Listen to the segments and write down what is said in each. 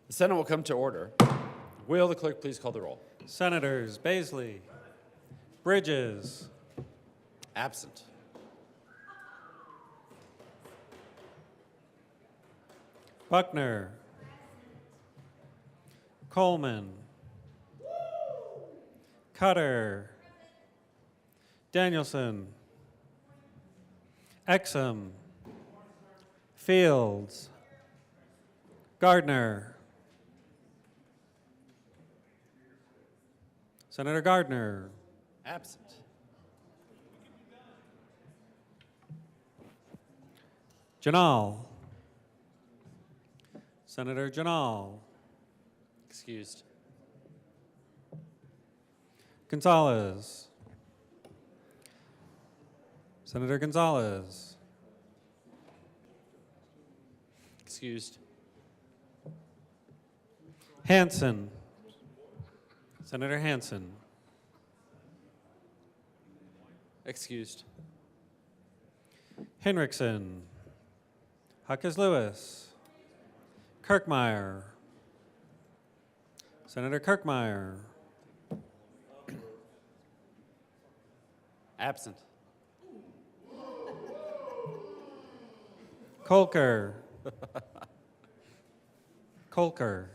The Senate will come to order. Will the clerk please call the roll? Senators Baisley, Bridges, Absent. Buckner, Coleman, Cutter, Danielson, Exum, Fields, Gardner, Senator Gardner, Absent. Janal, Senator Janal, Excused. Gonzalez, Senator Gonzalez, Excused. Hansen, Senator Hansen, Excused. Henriksen, Huckes Lewis, Kirkmeyer, Senator Kirkmeyer, Absent. Kolker, Kolker,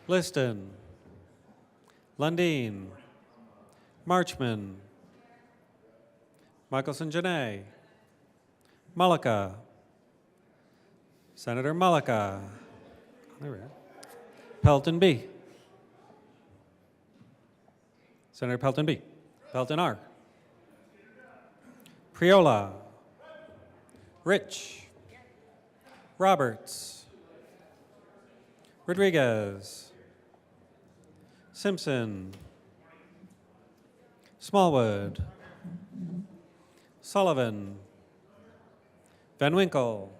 Liston, Lundin, Marchman, Michelson Janae, Mullica, Senator Mullica, there we are. Pelton B, Senator Pelton B, Pelton R, Priola, Rich, Roberts, Rodriguez, Simpson, Smallwood, Sullivan, Van Winkle,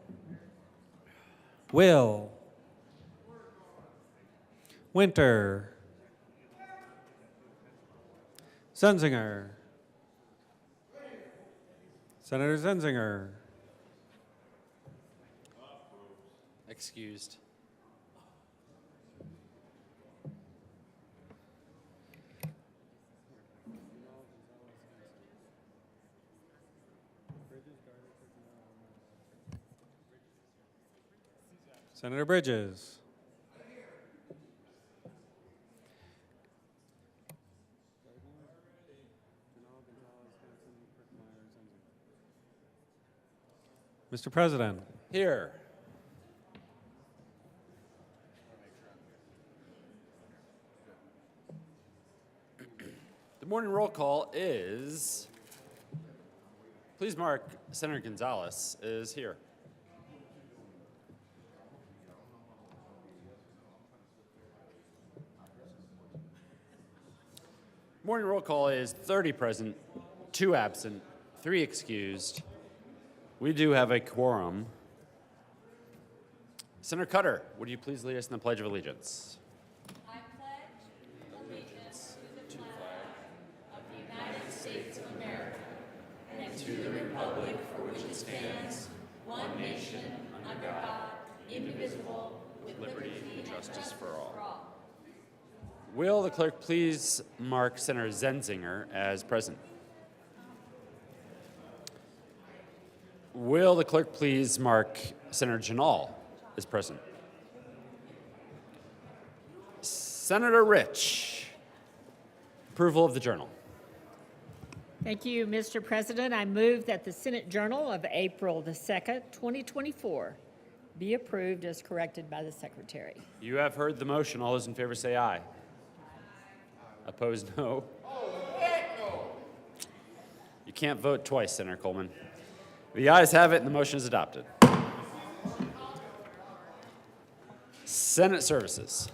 Will, Winter, Zenzinger, Senator Zenzinger, Excused. Senator Bridges, Mr. President, Here. The morning roll call is, please mark Senator Gonzalez is here. Morning roll call is 30 present, 2 absent, 3 excused. We do have a quorum. Senator Cutter, would you please lead us in the Pledge of Allegiance? I pledge allegiance to the flag of the United States of America and to the republic for which it stands, one nation, under God, indivisible, with liberty and justice for all. Will the clerk please mark Senator Zenzinger as present? Will the clerk please mark Senator Janal as present? Senator Rich, approval of the journal. Thank you, Mr. President. I move that the Senate Journal of April the 2nd, 2024 be approved as corrected by the Secretary. You have heard the motion. All those in favor say aye. Opposed, no. You can't vote twice, Senator Coleman. The ayes have it, and the motion is adopted. Senate Services.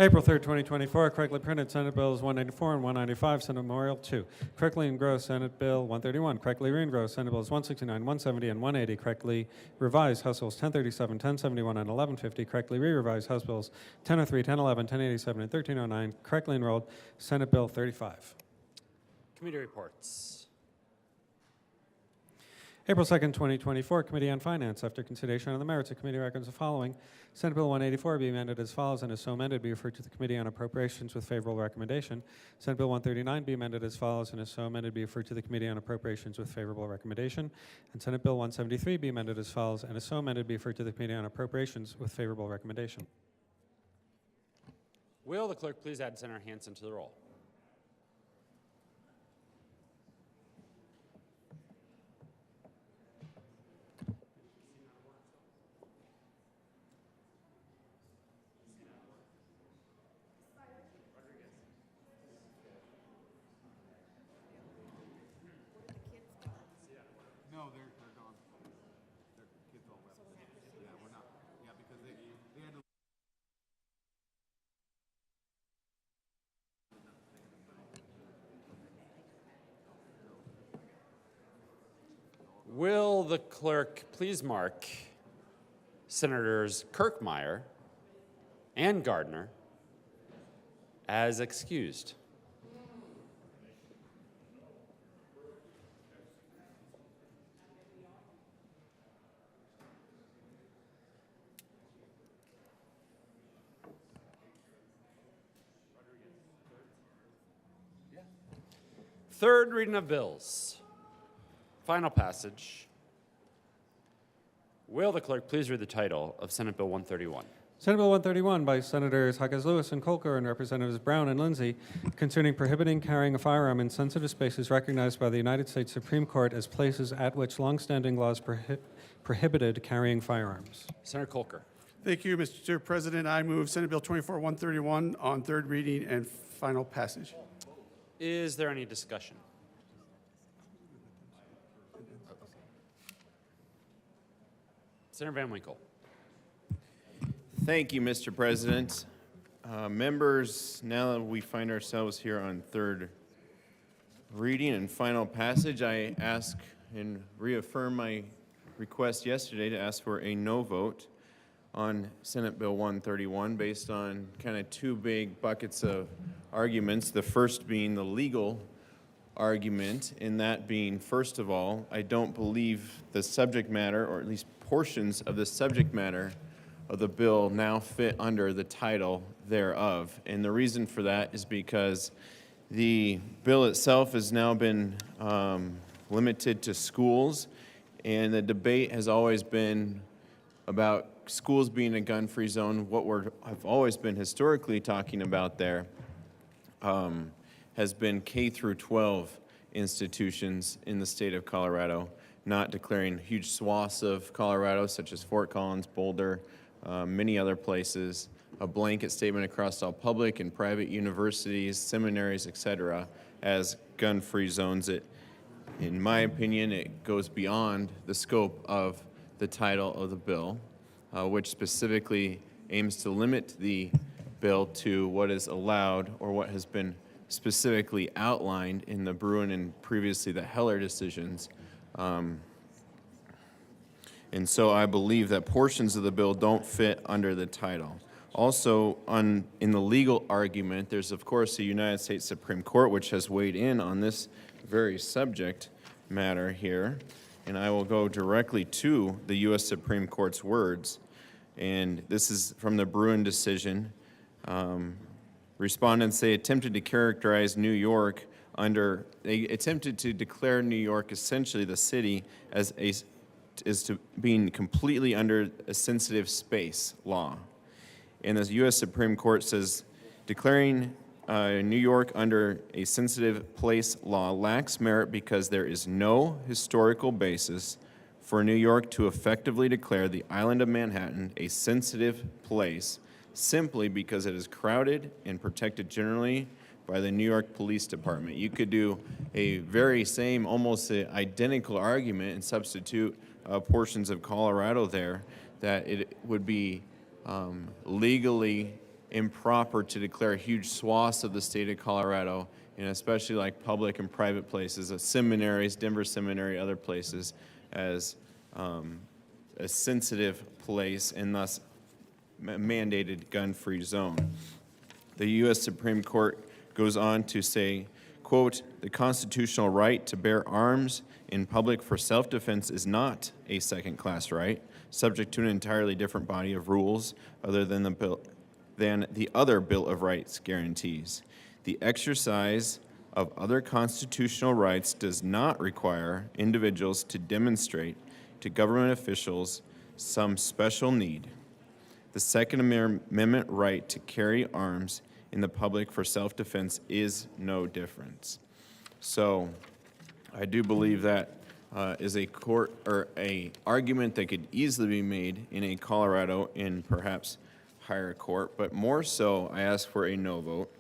April 3rd, 2024, correctly printed Senate Bills 194 and 195, Senate Memorial 2. Correctly engrossed Senate Bill 131. Correctly re-engrossed Senate Bills 169, 170, and 180. Correctly revised House Bills 1037, 1071, and 1150. Correctly re-revised House Bills 1003, 1011, 1087, and 1309. Correctly enrolled Senate Bill 35. Committee reports. April 2nd, 2024, Committee on Finance. After consideration on the merits, the committee recommends the following. Senate Bill 184 be amended as follows, and is so amended be referred to the Committee on Appropriations with favorable recommendation. Senate Bill 139 be amended as follows, and is so amended be referred to the Committee on Appropriations with favorable recommendation. And Senate Bill 173 be amended as follows, and is so amended be referred to the Committee on Appropriations with favorable recommendation. Will the clerk please add Senator Hansen to the roll? No, they're gone. Their kids all left. Yeah, we're not. Yeah, because they had to. Will the clerk please mark Senators Kirkmeyer and Gardner as excused? Third reading of bills. Final passage. Will the clerk please read the title of Senate Bill 131? Senate Bill 131 by Senators Huckes Lewis and Kolker and Representatives Brown and Lindsay concerning prohibiting carrying a firearm in sensitive spaces recognized by the United States Supreme Court as places at which longstanding laws prohibited carrying firearms. Senator Kolker. Thank you, Mr. President. I move Senate Bill 24-131 on third reading and final passage. Is there any discussion? Senator Van Winkle. Thank you, Mr. President. Members, now that we find ourselves here on third reading and final passage, I ask and reaffirm my request yesterday to ask for a no vote on Senate Bill 131 based on kind of two big buckets of arguments. The first being the legal argument, and that being, first of all, I don't believe the subject matter, or at least portions of the subject matter of the bill now fit under the title thereof. And the reason for that is because the bill itself has now been limited to schools, and the debate has always been about schools being a gun-free zone. What I've always been historically talking about there has been K through 12 institutions in the state of Colorado, not declaring huge swaths of Colorado, such as Fort Collins, Boulder, many other places, a blanket statement across all public and private universities, seminaries, etc., as gun-free zones. In my opinion, it goes beyond the scope of the title of the bill, which specifically aims to limit the bill to what is allowed or what has been specifically outlined in the Bruin and previously the Heller decisions. And so I believe that portions of the bill don't fit under the title. Also, in the legal argument, there's of course the United States Supreme Court, which has weighed in on this very subject matter here. And I will go directly to the U.S. Supreme Court's words. And this is from the Bruin decision. Respondents, they attempted to characterize New York they attempted to declare New York, essentially the city, as to being completely under a sensitive space law. And the U.S. Supreme Court says, declaring New York under a sensitive place law lacks merit because there is no historical basis for New York to effectively declare the island of Manhattan a sensitive place simply because it is crowded and protected generally by the New York Police Department. You could do a very same, almost identical argument and substitute portions of Colorado there, that it would be legally improper to declare huge swaths of the state of Colorado, and especially like public and private places, seminaries, Denver Seminary, other places, as a sensitive place and thus mandated gun-free zone. The U.S. Supreme Court goes on to say, quote, "The constitutional right to bear arms in public for self-defense is not a second-class right, subject to an entirely different body of rules other than the other Bill of Rights guarantees. The exercise of other constitutional rights does not require individuals to demonstrate to government officials some special need. The Second Amendment right to carry arms in the public for self-defense is no difference." So I do believe that is a court or a argument that could easily be made in a Colorado in perhaps higher court, but more so I ask for a no vote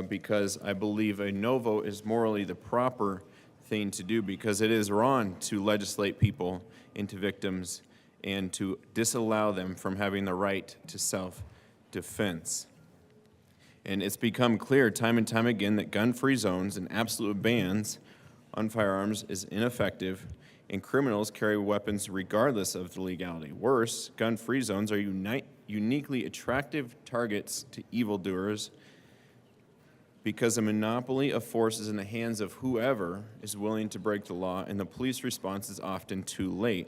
because I believe a no vote is morally the proper thing to do because it is wrong to legislate people into victims and to disallow them from having the right to self-defense. And it's become clear time and time again that gun-free zones and absolute bans on firearms is ineffective, and criminals carry weapons regardless of the legality. Worse, gun-free zones are uniquely attractive targets to evildoers because a monopoly of force is in the hands of whoever is willing to break the law, and the police response is often too late.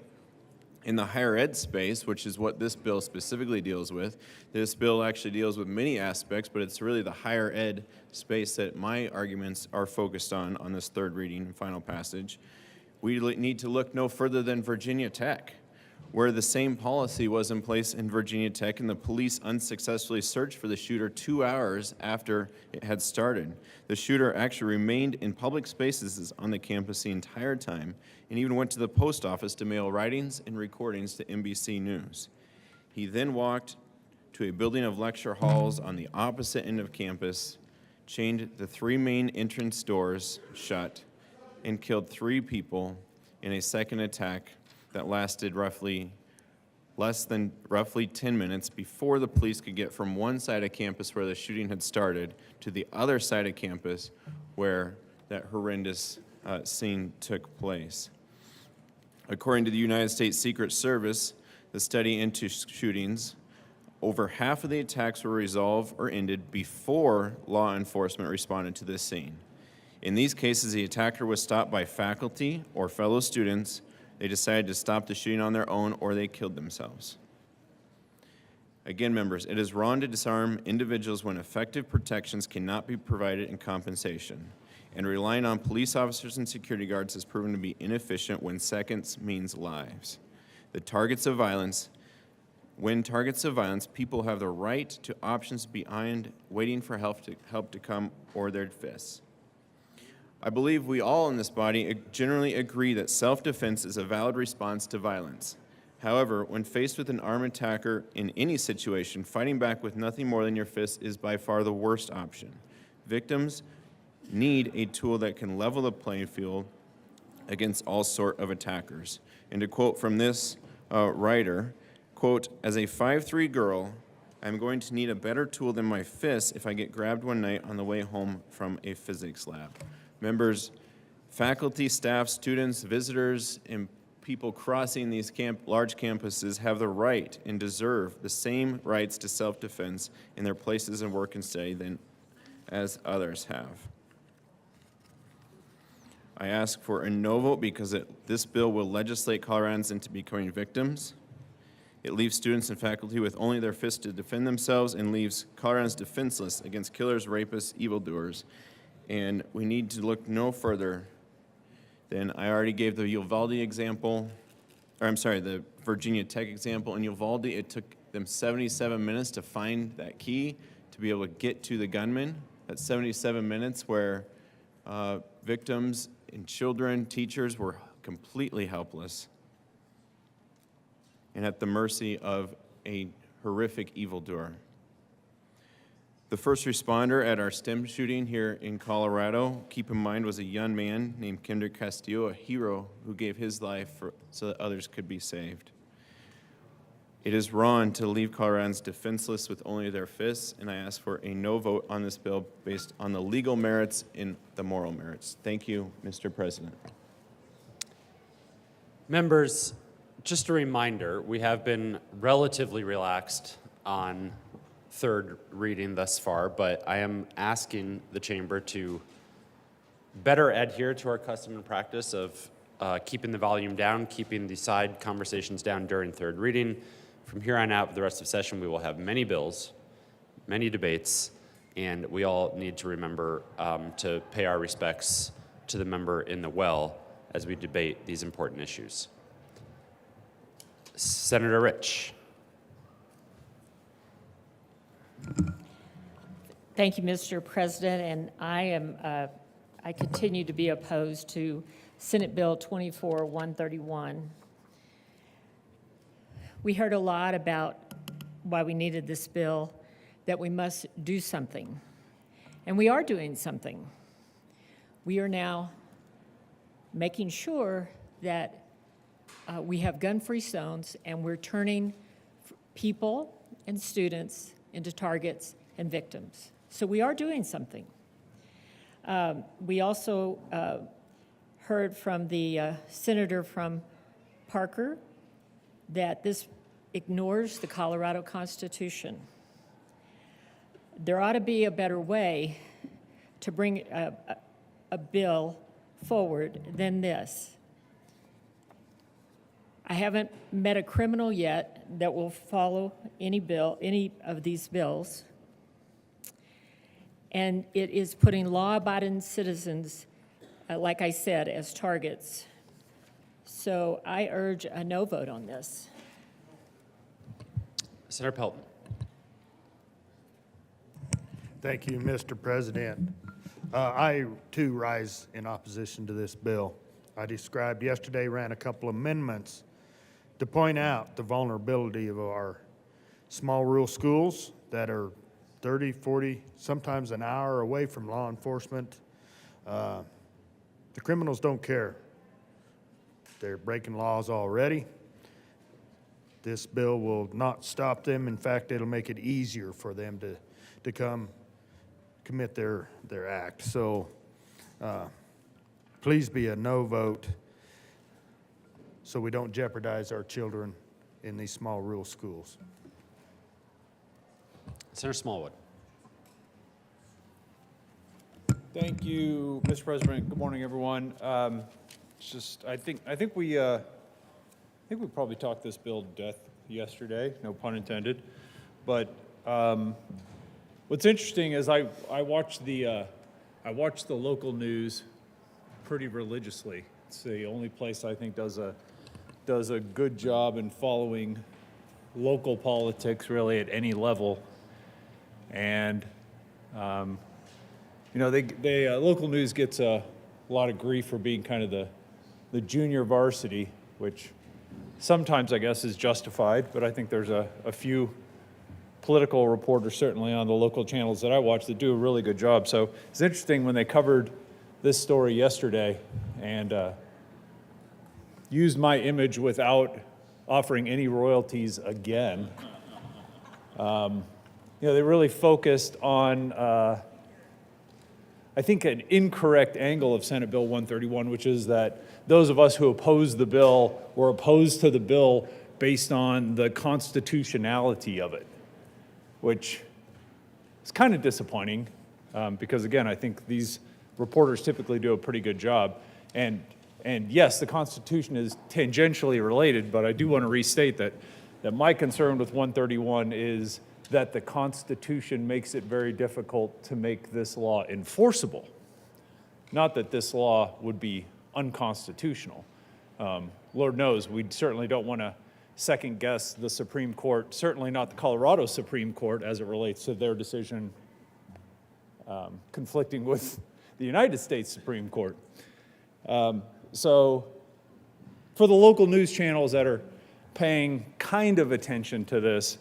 In the higher ed space, which is what this bill specifically deals with, this bill actually deals with many aspects, but it's really the higher ed space that my arguments are focused on this third reading and final passage. We need to look no further than Virginia Tech, where the same policy was in place in Virginia Tech, and the police unsuccessfully searched for the shooter 2 hours after it had started. The shooter actually remained in public spaces on the campus the entire time, and even went to the post office to mail writings and recordings to NBC News. He then walked to a building of lecture halls on the opposite end of campus, chained the 3 main entrance doors shut, and killed 3 people in a second attack that lasted roughly 10 minutes before the police could get from one side of campus where the shooting had started to the other side of campus where that horrendous scene took place. According to the United States Secret Service, the study into shootings, over half of the attacks were resolved or ended before law enforcement responded to the scene. In these cases, the attacker was stopped by faculty or fellow students. They decided to stop the shooting on their own, or they killed themselves. Again, members, it is wrong to disarm individuals when effective protections cannot be provided in compensation, and relying on police officers and security guards has proven to be inefficient when seconds means lives. When targets of violence, people have the right to options behind waiting for help to come or their fists. I believe we all in this body generally agree that self-defense is a valid response to violence. However, when faced with an armed attacker in any situation, fighting back with nothing more than your fist is by far the worst option. Victims need a tool that can level the playing field against all sort of attackers. And to quote from this writer, quote, "As a 5'3" girl, I'm going to need a better tool than my fist if I get grabbed one night on the way home from a physics lab." Members, faculty, staff, students, visitors, and people crossing these large campuses have the right and deserve the same rights to self-defense in their places of work and study than as others have. I ask for a no vote because this bill will legislate Coloradans into becoming victims. It leaves students and faculty with only their fists to defend themselves and leaves Coloradans defenseless against killers, rapists, evildoers. And we need to look no further than I already gave the the Virginia Tech example. In Uvalde, it took them 77 minutes to find that key to be able to get to the gunman. That's 77 minutes where victims and children, teachers were completely helpless and at the mercy of a horrific evildoer. The first responder at our STEM shooting here in Colorado, keep in mind, was a young man named Kendrick Castillo, a hero who gave his life so that others could be saved. It is wrong to leave Coloradans defenseless with only their fists, and I ask for a no vote on this bill based on the legal merits and the moral merits. Thank you, Mr. President. Members, just a reminder, we have been relatively relaxed on third reading thus far, but I am asking the chamber to better adhere to our custom and practice of keeping the volume down, keeping the side conversations down during third reading. From here on out, for the rest of the session, we will have many bills, many debates, and we all need to remember to pay our respects to the member in the well as we debate these important issues. Senator Rich. Thank you, Mr. President, and I continue to be opposed to Senate Bill 24-131. We heard a lot about why we needed this bill, that we must do something. And we are doing something. We are now making sure that we have gun-free zones, and we're turning people and students into targets and victims. So we are doing something. We also heard from the senator from Parker that this ignores the Colorado Constitution. There ought to be a better way to bring a bill forward than this. I haven't met a criminal yet that will follow any of these bills. And it is putting law-abiding citizens, like I said, as targets. So I urge a no vote on this. Senator Pelton. Thank you, Mr. President. I, too, rise in opposition to this bill. I described yesterday, ran a couple amendments to point out the vulnerability of our small rural schools that are 30, 40, sometimes an hour away from law enforcement. The criminals don't care. They're breaking laws already. This bill will not stop them. In fact, it'll make it easier for them to come commit their act. So please be a no vote so we don't jeopardize our children in these small rural schools. Senator Smallwood. Thank you, Mr. President. Good morning, everyone. I think we probably talked this bill to death yesterday, no pun intended. But what's interesting is I watch the local news pretty religiously. It's the only place I think does a good job in following local politics really at any level. And local news gets a lot of grief for being kind of the junior varsity, which sometimes I guess is justified, but I think there's a few political reporters certainly on the local channels that I watch that do a really good job. So it's interesting when they covered this story yesterday and used my image without offering any royalties again. They really focused on, I think, an incorrect angle of Senate Bill 131, which is that those of us who oppose the bill were opposed to the bill based on the constitutionality of it, which is kind of disappointing because, again, I think these reporters typically do a pretty good job. And yes, the Constitution is tangentially related, but I do want to restate that my concern with 131 is that the Constitution makes it very difficult to make this law enforceable. Not that this law would be unconstitutional. Lord knows, we certainly don't want to second guess the Supreme Court, certainly not the Colorado Supreme Court as it relates to their decision conflicting with the United States Supreme Court. So for the local news channels that are paying kind of attention to this,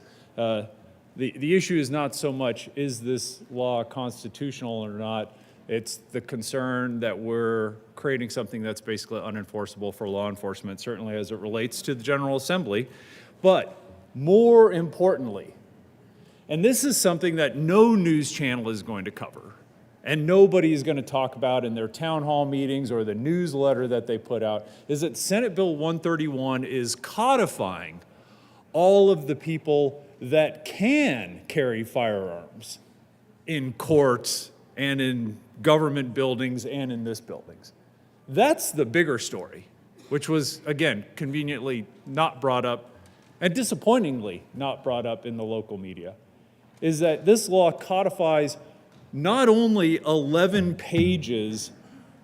the issue is not so much, is this law constitutional or not? It's the concern that we're creating something that's basically unenforceable for law enforcement, certainly as it relates to the General Assembly. But more importantly, and this is something that no news channel is going to cover, and nobody is going to talk about in their town hall meetings or the newsletter that they put out, is that Senate Bill 131 is codifying all of the people that can carry firearms in courts and in government buildings and in this buildings. That's the bigger story, which was, again, conveniently not brought up and disappointingly not brought up in the local media, is that this law codifies not only 11 pages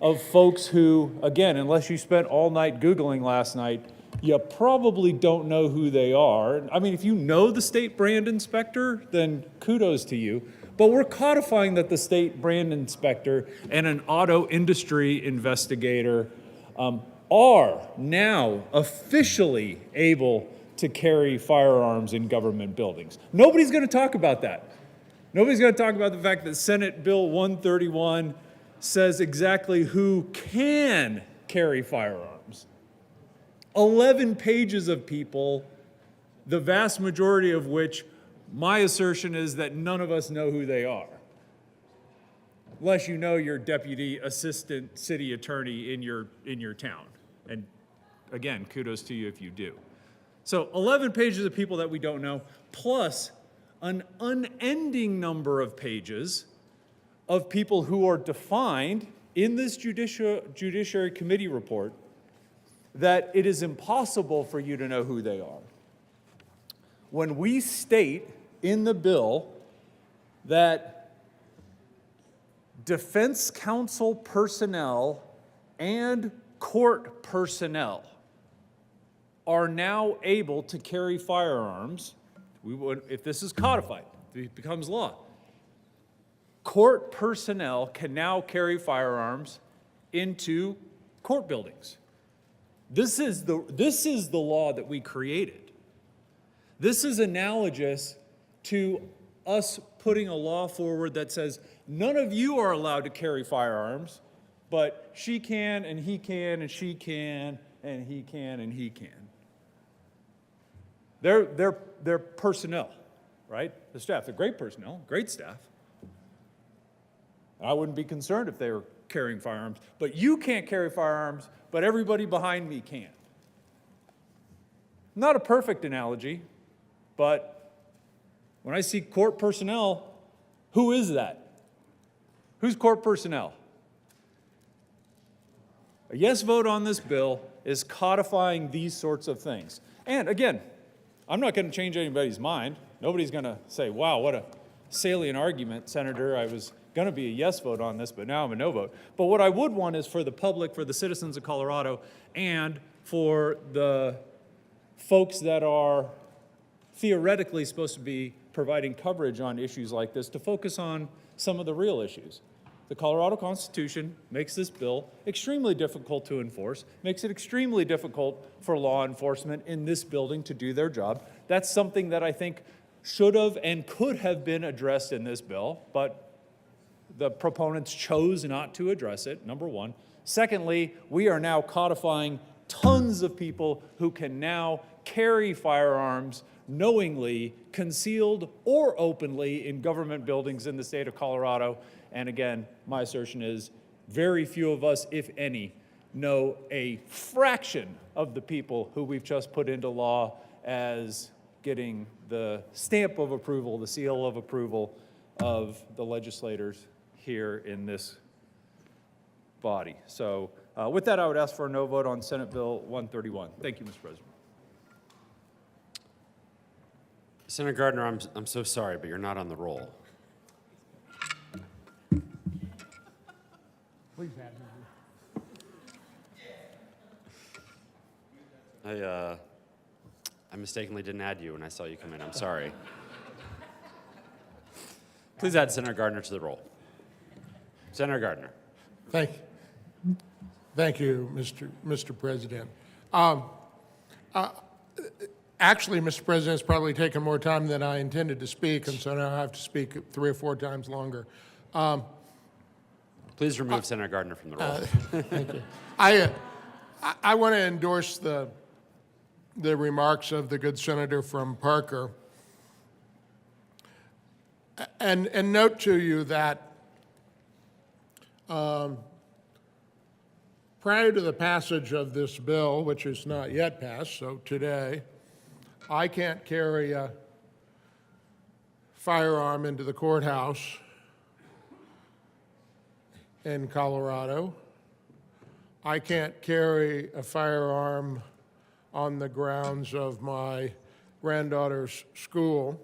of folks who, again, unless you spent all night Googling last night, you probably don't know who they are. I mean, if you know the state brand inspector, then kudos to you. But we're codifying that the state brand inspector and an auto industry investigator are now officially able to carry firearms in government buildings. Nobody's going to talk about that. Nobody's going to talk about the fact that Senate Bill 131 says exactly who can carry firearms. 11 pages of people, the vast majority of which my assertion is that none of us know who they are. Unless you know your deputy assistant city attorney in your town. And again, kudos to you if you do. So 11 pages of people that we don't know, plus an unending number of pages of people who are defined in this Judiciary Committee report that it is impossible for you to know who they are. When we state in the bill that defense counsel personnel and court personnel are now able to carry firearms, if this is codified, if it becomes law, court personnel can now carry firearms into court buildings. This is the law that we created. This is analogous to us putting a law forward that says none of you are allowed to carry firearms, but she can, and he can, and she can, and he can, and he can. They're personnel, right? The staff, they're great personnel, great staff. I wouldn't be concerned if they were carrying firearms, but you can't carry firearms, but everybody behind me can. Not a perfect analogy, but when I see court personnel, who is that? Who's court personnel? A yes vote on this bill is codifying these sorts of things. And again, I'm not going to change anybody's mind. Nobody's going to say, wow, what a salient argument, Senator. I was going to be a yes vote on this, but now I'm a no vote. But what I would want is for the public, for the citizens of Colorado, and for the folks that are theoretically supposed to be providing coverage on issues like this to focus on some of the real issues. The Colorado Constitution makes this bill extremely difficult to enforce, makes it extremely difficult for law enforcement in this building to do their job. That's something that I think should have and could have been addressed in this bill, but the proponents chose not to address it, number one. Secondly, we are now codifying tons of people who can now carry firearms knowingly, concealed or openly in government buildings in the state of Colorado. And again, my assertion is very few of us, if any, know a fraction of the people who we've just put into law as getting the stamp of approval, the seal of approval of the legislators here in this body. So with that, I would ask for a no vote on Senate Bill 131. Thank you, Mr. President. Senator Gardner, I'm so sorry, but you're not on the roll. Please add I mistakenly didn't add you when I saw you come in. I'm sorry. Please add Senator Gardner to the roll. Senator Gardner. Thank you, Mr. President. Actually, Mr. President, it's probably taken more time than I intended to speak, and so now I have to speak 3 or 4 times longer. Please remove Senator Gardner from the roll. Thank you. I want to endorse the remarks of the good senator from Parker, and note to you that prior to the passage of this bill, which is not yet passed, so today, I can't carry a firearm into the courthouse in Colorado. I can't carry a firearm on the grounds of my granddaughter's school.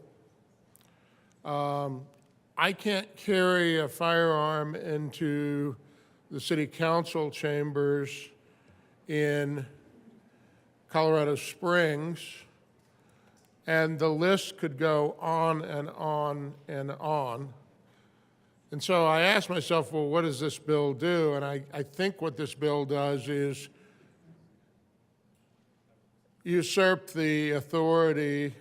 I can't carry a firearm into the city council chambers in Colorado Springs, and the list could go on and on and on. And so I asked myself, well, what does this bill do? And I think what this bill does is usurp the authority,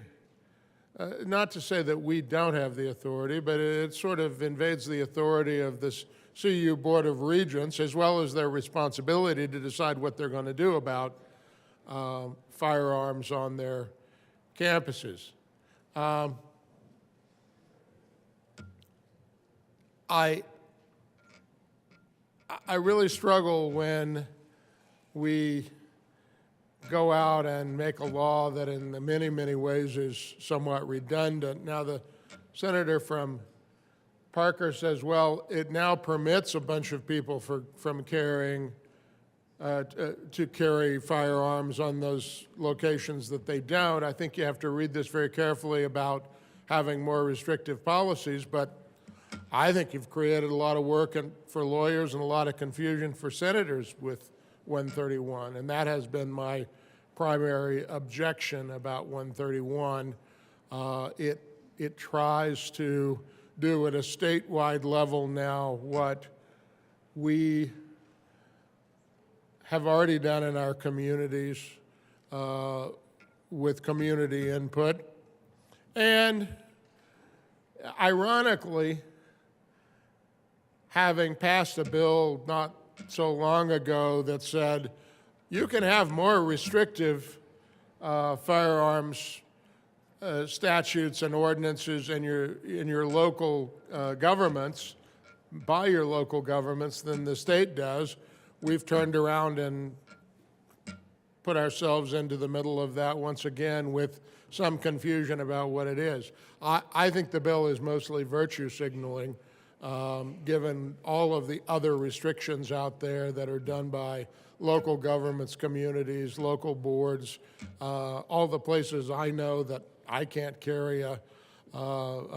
not to say that we don't have the authority, but it sort of invades the authority of this CU Board of Regents, as well as their responsibility to decide what they're going to do about firearms on their campuses. I really struggle when we go out and make a law that in many, many ways is somewhat redundant. Now, the senator from Parker says, well, it now permits a bunch of people from carrying, to carry firearms on those locations that they don't. I think you have to read this very carefully about having more restrictive policies, but I think you've created a lot of work for lawyers and a lot of confusion for senators with 131, and that has been my primary objection about 131. It tries to do at a statewide level now what we have already done in our communities with community input. And ironically, having passed a bill not so long ago that said you can have more restrictive firearms statutes and ordinances in your local governments, by your local governments, than the state does. We've turned around and put ourselves into the middle of that once again with some confusion about what it is. I think the bill is mostly virtue signaling, given all of the other restrictions out there that are done by local governments, communities, local boards, all the places I know that I can't carry a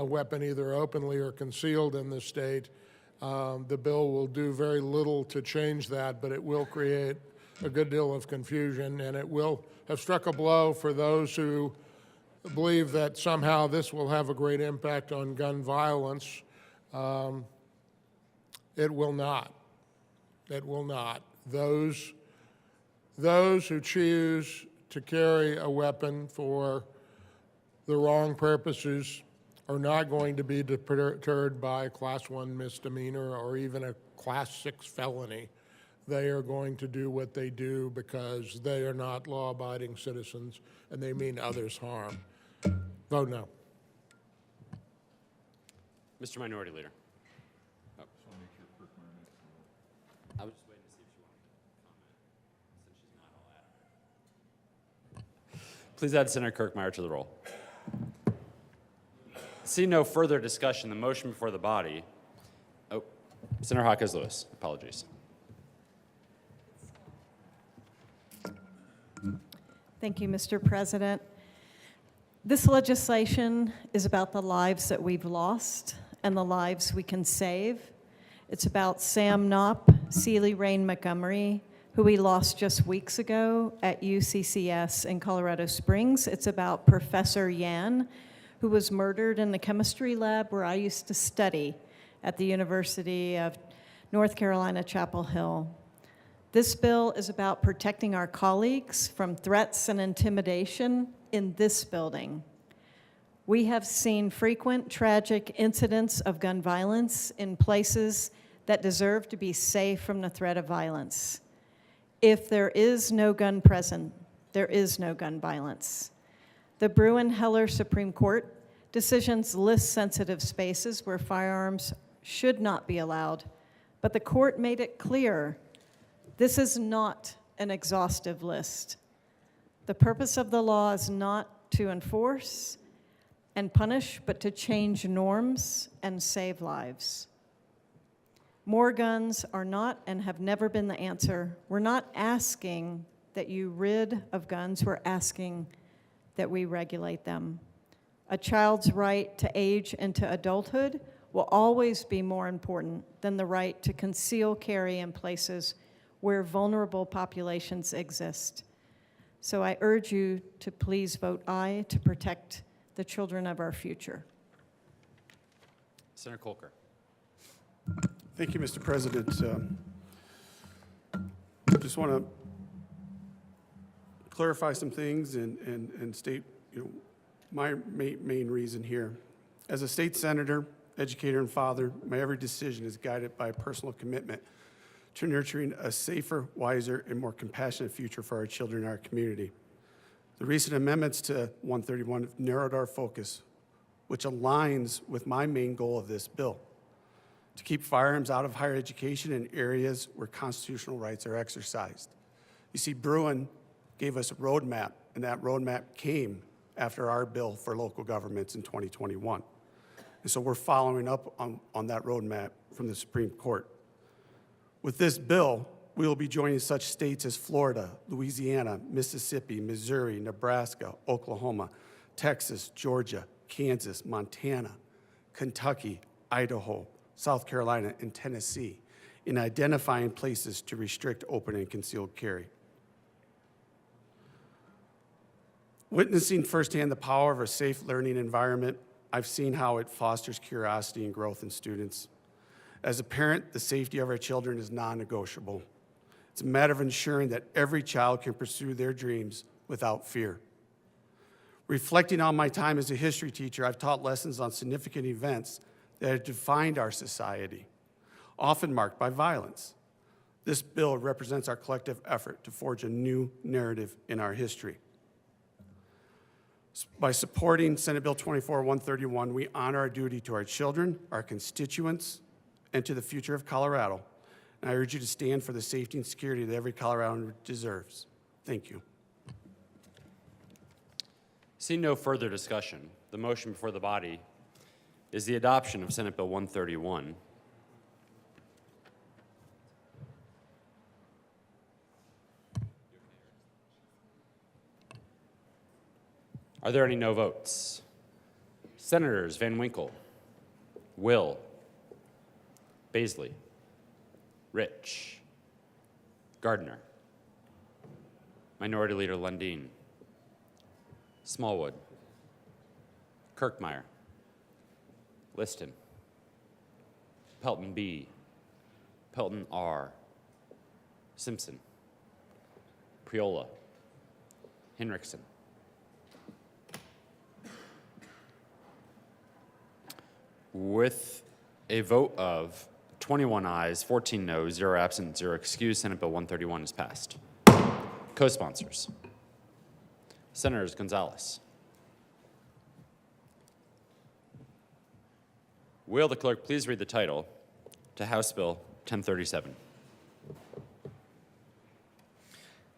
weapon either openly or concealed in the state. The bill will do very little to change that, but it will create a good deal of confusion, and it will have struck a blow for those who believe that somehow this will have a great impact on gun violence. It will not. It will not. Those who choose to carry a weapon for the wrong purposes are not going to be deterred by a Class 1 misdemeanor or even a Class 6 felony. They are going to do what they do because they are not law-abiding citizens and they mean others harm. Vote no. Mr. Minority Leader. Oh. I was just waiting to see if she wanted to comment, since she's not all at. Please add Senator Kirkmeyer to the roll. See no further discussion, the motion before the body. Oh, Senator Hawkins Lewis, apologies. Thank you, Mr. President. This legislation is about the lives that we've lost and the lives we can save. It's about Sam Knopp, Seeley Rain Montgomery, who we lost just weeks ago at UCCS in Colorado Springs. It's about Professor Yan, who was murdered in the chemistry lab where I used to study at the University of North Carolina, Chapel Hill. This bill is about protecting our colleagues from threats and intimidation in this building. We have seen frequent tragic incidents of gun violence in places that deserve to be safe from the threat of violence. If there is no gun present, there is no gun violence. The Bruin-Heller Supreme Court decisions list sensitive spaces where firearms should not be allowed, but the court made it clear this is not an exhaustive list. The purpose of the law is not to enforce and punish, but to change norms and save lives. More guns are not and have never been the answer. We're not asking that you rid of guns, we're asking that we regulate them. A child's right to age into adulthood will always be more important than the right to conceal carry in places where vulnerable populations exist. So I urge you to please vote aye to protect the children of our future. Senator Colker. Thank you, Mr. President. Just want to clarify some things and state, my main reason here. As a state senator, educator, and father, my every decision is guided by a personal commitment to nurturing a safer, wiser, and more compassionate future for our children and our community. The recent amendments to 131 have narrowed our focus, which aligns with my main goal of this bill, to keep firearms out of higher education in areas where constitutional rights are exercised. You see, Bruin gave us a roadmap, and that roadmap came after our bill for local governments in 2021. And so we're following up on that roadmap from the Supreme Court. With this bill, we will be joining such states as Florida, Louisiana, Mississippi, Missouri, Nebraska, Oklahoma, Texas, Georgia, Kansas, Montana, Kentucky, Idaho, South Carolina, and Tennessee in identifying places to restrict open and concealed carry. Witnessing firsthand the power of a safe learning environment, I've seen how it fosters curiosity and growth in students. As a parent, the safety of our children is non-negotiable. It's a matter of ensuring that every child can pursue their dreams without fear. Reflecting on my time as a history teacher, I've taught lessons on significant events that have defined our society, often marked by violence. This bill represents our collective effort to forge a new narrative in our history. By supporting Senate Bill 24-131, we honor our duty to our children, our constituents, and to the future of Colorado. And I urge you to stand for the safety and security that every Coloradoan deserves. Thank you. Seeing no further discussion, the motion before the body is the adoption of Senate Bill 131. Are there any no votes? Senators Van Winkle, Will, Baisley, Rich, Gardner, Minority Leader Lundin, Smallwood, Kirkmeyer, Liston, Pelton B, Pelton R, Simpson, Priola, Hinrichsen. With a vote of 21 ayes, 14 noes, 0 absent, 0 excused, Senate Bill 131 is passed. Co-sponsors. Senators Gonzalez. Will the clerk please read the title to House Bill 1037?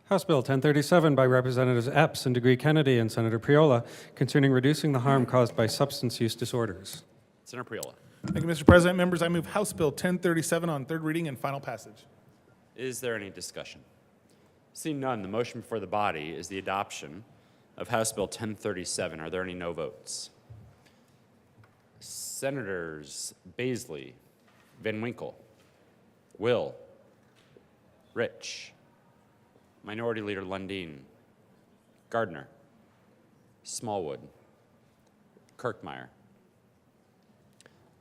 House Bill 1037 by Representatives Epps and DeGree Kennedy and Senator Priola concerning reducing the harm caused by substance use disorders. Senator Priola. Thank you, Mr. President. Members, I move House Bill 1037 on third reading and final passage. Is there any discussion? Seeing none, the motion before the body is the adoption of House Bill 1037. Are there any no votes? Senators Baisley, Van Winkle, Will, Rich, Minority Leader Lundin, Gardner, Smallwood, Kirkmeyer,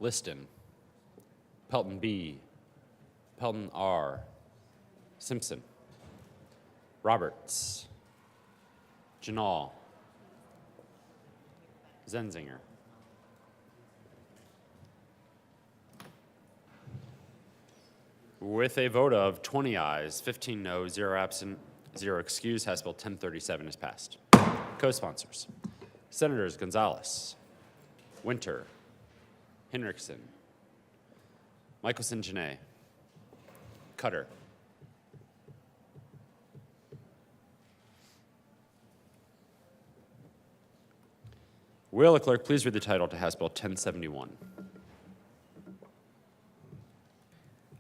Liston, Pelton B, Pelton R, Simpson, Roberts, Janal, Zenzinger. With a vote of 20 ayes, 15 noes, 0 absent, 0 excused, House Bill 1037 is passed. Co-sponsors. Senators Gonzalez, Winter, Hinrichsen, Michelson Janae, Cutter, will the clerk please read the title to House Bill 1071?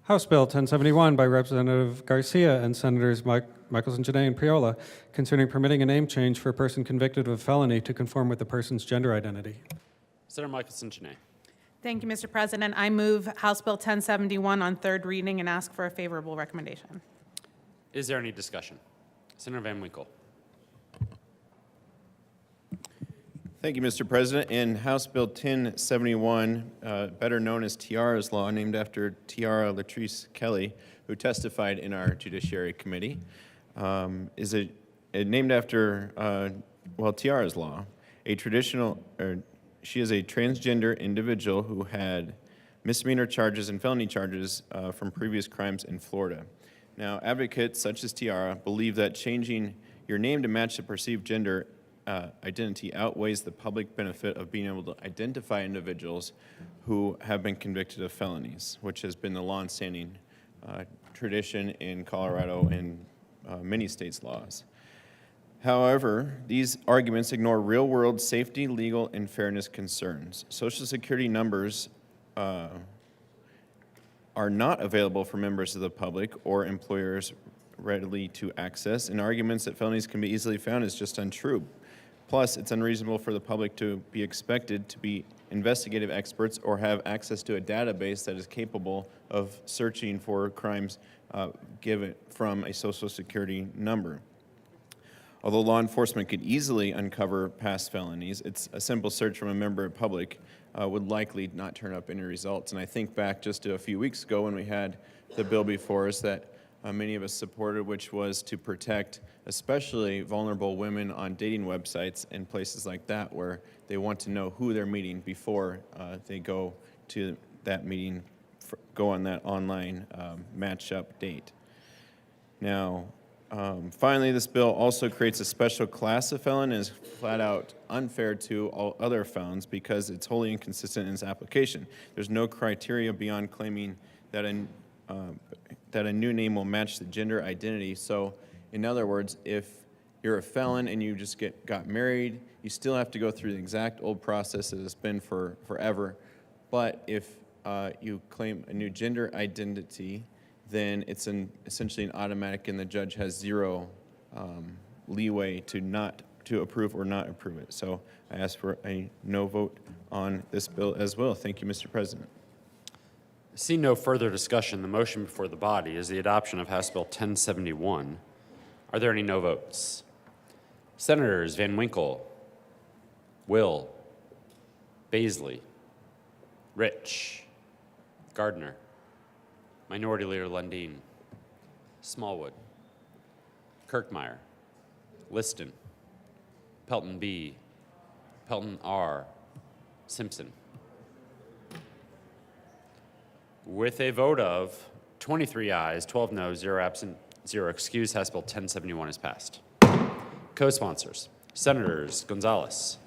House Bill 1071 by Representative Garcia and Senators Michelson, Janae, and Priola concerning permitting a name change for a person convicted of a felony to conform with the person's gender identity. Senator Michelson, Janae. Thank you, Mr. President. I move House Bill 1071 on third reading and ask for a favorable recommendation. Is there any discussion? Senator Van Winkle. Thank you, Mr. President. In House Bill 1071, better known as Tiara's Law, named after Tiara Latrice Kelly, who testified in our Judiciary Committee, is named after, Tiara's Law, she is a transgender individual who had misdemeanor charges and felony charges from previous crimes in Florida. Now, advocates such as Tiara believe that changing your name to match the perceived gender identity outweighs the public benefit of being able to identify individuals who have been convicted of felonies, which has been the longstanding tradition in Colorado and many states' laws. However, these arguments ignore real-world safety, legal, and fairness concerns. Social Security numbers are not available for members of the public or employers readily to access, and arguments that felonies can be easily found is just untrue. Plus, it's unreasonable for the public to be expected to be investigative experts or have access to a database that is capable of searching for crimes given from a Social Security number. Although law enforcement could easily uncover past felonies, it's a simple search from a member of the public would likely not turn up any results. And I think back just to a few weeks ago when we had the bill before us that many of us supported, which was to protect especially vulnerable women on dating websites and places like that where they want to know who they're meeting before they go to that meeting, go on that online match-up date. Now, finally, this bill also creates a special class of felon and is flat out unfair to all other felons because it's wholly inconsistent in its application. There's no criteria beyond claiming that a new name will match the gender identity. So, in other words, if you're a felon and you just got married, you still have to go through the exact old process that it's been for forever. But if you claim a new gender identity, then it's essentially an automatic, and the judge has zero leeway to approve or not approve it. So I ask for a no vote on this bill as well. Thank you, Mr. President. See no further discussion. The motion before the body is the adoption of House Bill 1071. Are there any no votes? Senators Van Winkle, Will, Baisley, Rich, Gardner, Minority Leader Lundin, Smallwood, Kirkmeyer, Liston, Pelton B, Pelton R, Simpson. With a vote of 23 ayes, 12 noes, 0 absent, 0 excused, House Bill 1071 is passed. Co-sponsors, Senators Gonzalez,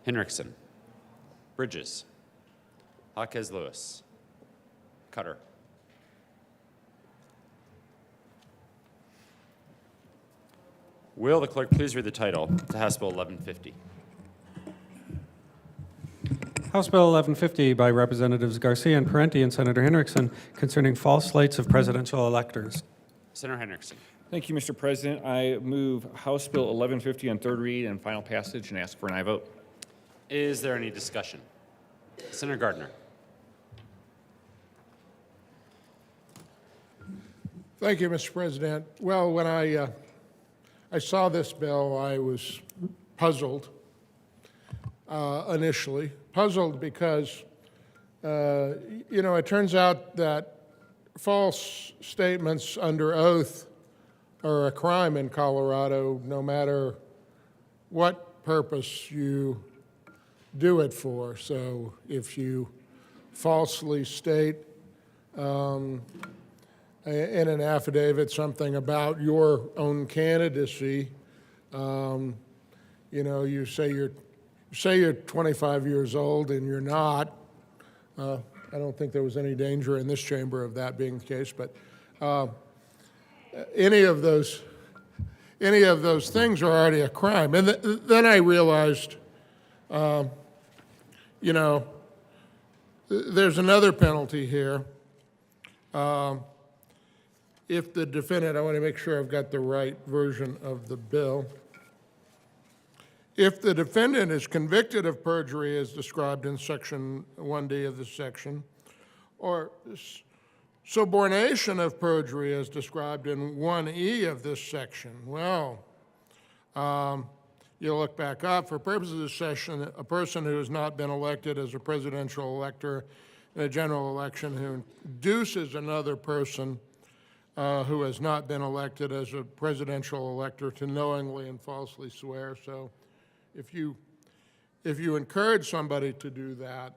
Hinrichsen, Bridges, Jaquez Lewis, Cutter. Will the clerk please read the title to House Bill 1150? House Bill 1150 by Representatives Garcia and Parenti and Senator Hinrichsen concerning false slates of presidential electors. Senator Henriksen. Thank you, Mr. President. I move House Bill 1150 on third read and final passage and ask for an aye vote. Is there any discussion? Senator Gardner. Thank you, Mr. President. Well, when I saw this bill, I was puzzled initially. Puzzled because, it turns out that false statements under oath are a crime in Colorado, no matter what purpose you do it for. So if you falsely state in an affidavit something about your own candidacy, you say you're 25 years old and you're not. I don't think there was any danger in this chamber of that being the case, but any of those things are already a crime. And then I realized, there's another penalty here, If the defendant, I want to make sure I've got the right version of the bill. If the defendant is convicted of perjury as described in Section 1D of this section, or subornation of perjury as described in 1E of this section, well, you look back up, for purposes of this session, a person who has not been elected as a presidential elector in a general election who induces another person who has not been elected as a presidential elector to knowingly and falsely swear. So if you encourage somebody to do that,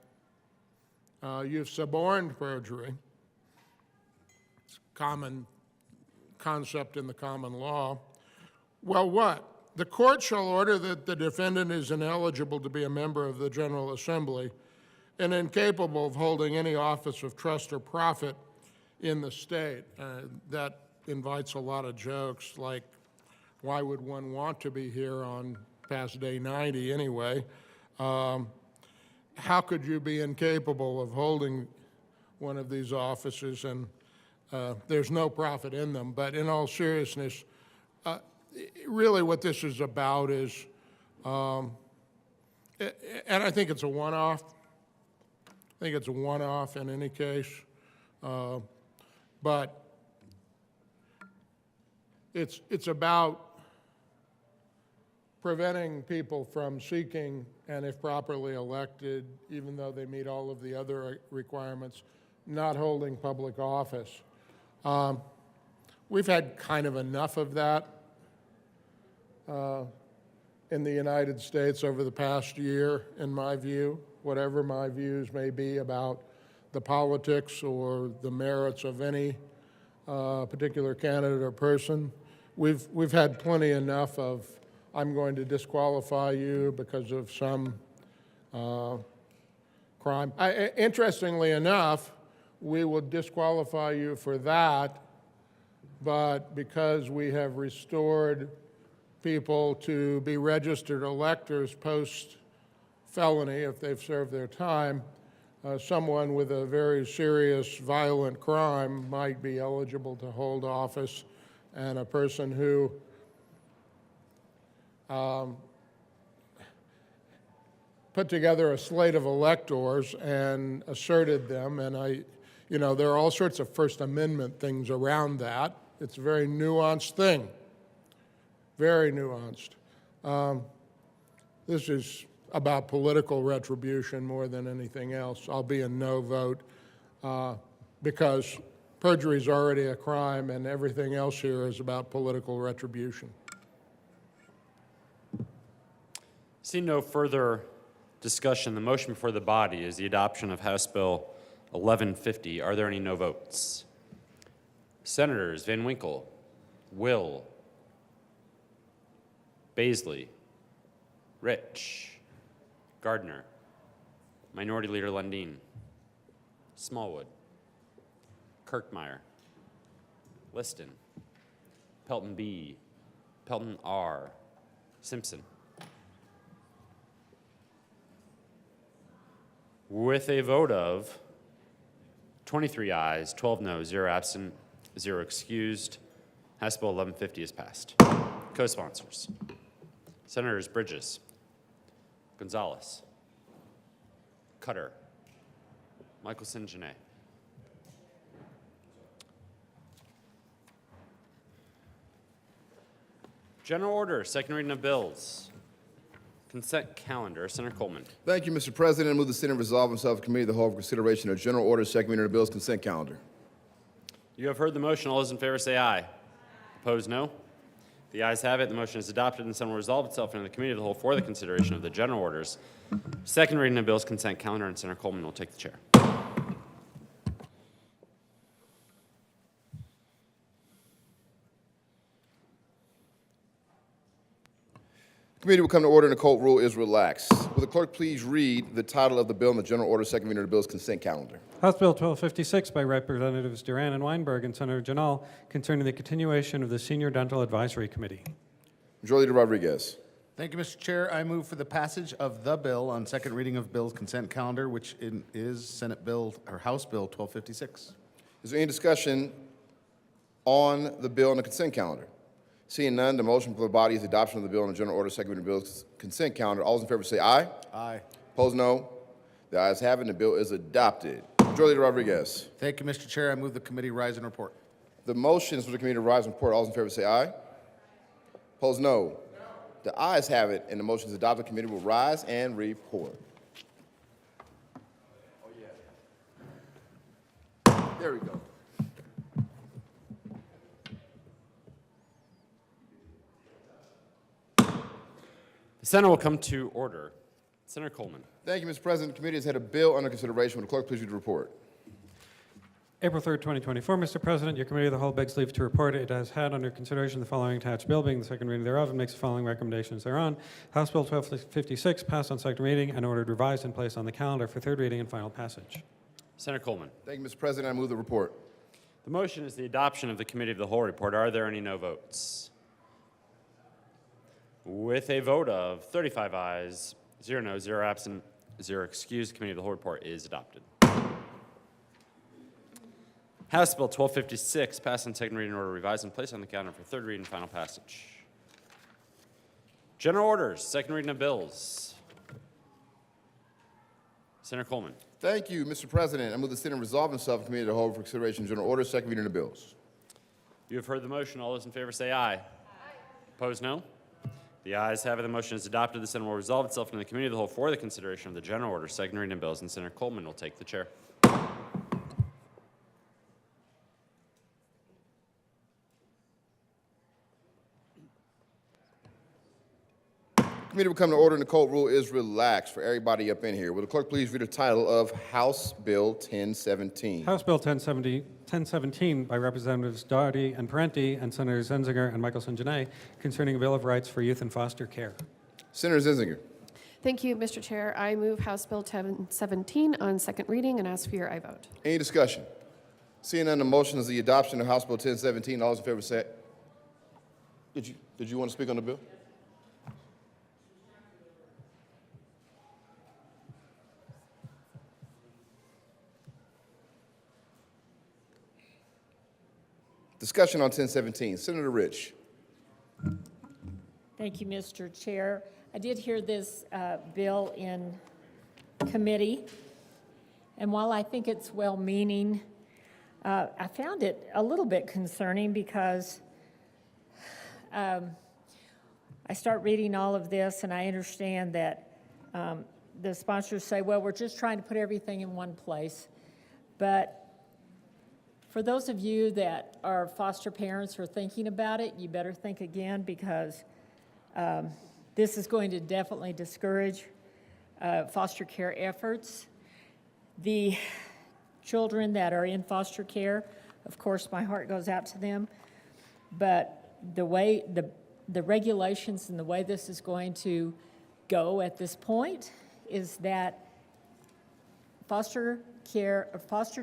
you've suborned perjury. It's a common concept in the common law. Well, what? The court shall order that the defendant is ineligible to be a member of the General Assembly and incapable of holding any office of trust or profit in the state. That invites a lot of jokes, like, why would one want to be here on past day 90 anyway? How could you be incapable of holding one of these offices and there's no profit in them? But in all seriousness, really what this is about is, and I think it's a one-off. I think it's a one-off in any case. But it's about preventing people from seeking, and if properly elected, even though they meet all of the other requirements, not holding public office. We've had kind of enough of that in the United States over the past year, in my view, whatever my views may be about the politics or the merits of any particular candidate or person. We've had plenty enough of, I'm going to disqualify you because of some crime. Interestingly enough, we will disqualify you for that, but because we have restored people to be registered electors post-felony, if they've served their time, someone with a very serious violent crime might be eligible to hold office, and a person who put together a slate of electors and asserted them, and there are all sorts of First Amendment things around that. It's a very nuanced thing, very nuanced. This is about political retribution more than anything else. I'll be a no vote because perjury is already a crime and everything else here is about political retribution. Seeing no further discussion, the motion before the body is the adoption of House Bill 1150. Are there any no votes? Senators Van Winkle, Will, Baisley, Rich, Gardner, Minority Leader Lundin, Smallwood, Kirkmeyer, Liston, Pelton B, Pelton R, Simpson. With a vote of 23 ayes, 12 noes, 0 absent, 0 excused, House Bill 1150 is passed. Co-sponsors: Senators Bridges, Gonzalez, Cutter, Michelson-Jeannet. General order, second reading of bills. Consent calendar, Senator Coleman. Thank you, Mr. President. I move the Senate resolve himself committee of the whole for consideration of general order, second reading of bills, consent calendar. You have heard the motion. All those in favor say aye. Opposed, no. The ayes have it. The motion is adopted, and the Senate will resolve itself into the committee of the whole for the consideration of the general orders. Second reading of bills, consent calendar, and Senator Coleman will take the chair. Committee will come to order and the court rule is relaxed. Will the clerk please read the title of the bill and the general order, second reading of the bills, consent calendar? House Bill 1256 by Representatives Duran and Weinberg and Senator Janal concerning the continuation of the Senior Dental Advisory Committee. Majority Leader Rodriguez. Thank you, Mr. Chair. I move for the passage of the bill on second reading of bills consent calendar, which is Senate Bill or House Bill 1256. Is Is there any discussion on the bill on the consent calendar? Seeing none, the motion for the body is adoption of the bill on the general order, second reading of the bill's consent calendar. All those in favor say aye. Aye. Opposed, no. The ayes have it, and the bill is adopted. Majority Leader Rodriguez. Thank you, Mr. Chair. I move the committee rise and report. The motion is for the committee to rise and report. All those in favor say aye. Opposed, no. The ayes have it, and the motion is adopted. The committee will rise and report. There we go. The Senate will come to order. Senator Coleman. Thank you, Mr. President. The committee has had a bill under consideration. Will the clerk please read the report? April 3rd, 2024. Mr. President, your committee of the whole begs leave to report it has had under consideration the following attached bill, being the second reading thereof, and makes the following recommendations thereon. House Bill 1256 passed on second reading and ordered revised and placed on the calendar for third reading and final passage. Senator Coleman. Thank you, Mr. President. I move the report. The motion is the adoption of the committee of the whole report. Are there any no votes? With a vote of 35 ayes, 0 no, 0 absent, 0 excused, the committee of the whole report is adopted. House Bill 1256 passed on second reading and order revised and placed on the calendar for third reading and final passage. General orders, second reading of bills. Senator Coleman. Thank you, Mr. President. I move the Senate resolve itself in committee of the whole for consideration of general order, second reading of the bills. You have heard the motion. All those in favor say aye. Aye. Opposed, no. The ayes have it. The motion is adopted. The Senate will resolve itself in the committee of the whole for the consideration of the general order, second reading of bills, and Senator Coleman will take the chair. Committee will come to order and the court rule is relaxed for everybody up in here. Will the clerk please read the title of House Bill 1017? House Bill 1017 by Representatives Doherty and Parenti and Senators Zenzinger and Michelson Janay concerning a Bill of Rights for Youth in Foster Care. Senator Zenzinger. Thank you, Mr. Chair. I move House Bill 1017 on second reading and ask for your aye vote. Any discussion? Seeing none, the motion is the adoption of House Bill 1017. All those in favor say. Did you want to speak on the bill? Discussion on 1017. Senator Rich. Thank you, Mr. Chair. I did hear this bill in committee, and while I think it's well-meaning, I found it a little bit concerning because I start reading all of this, and I understand that the sponsors say, well, we're just trying to put everything in one place. But for those of you that are foster parents or thinking about it, you better think again, because this is going to definitely discourage foster care efforts. The children that are in foster care, of course, my heart goes out to them. But the way the regulations and the way this is going to go at this point is that foster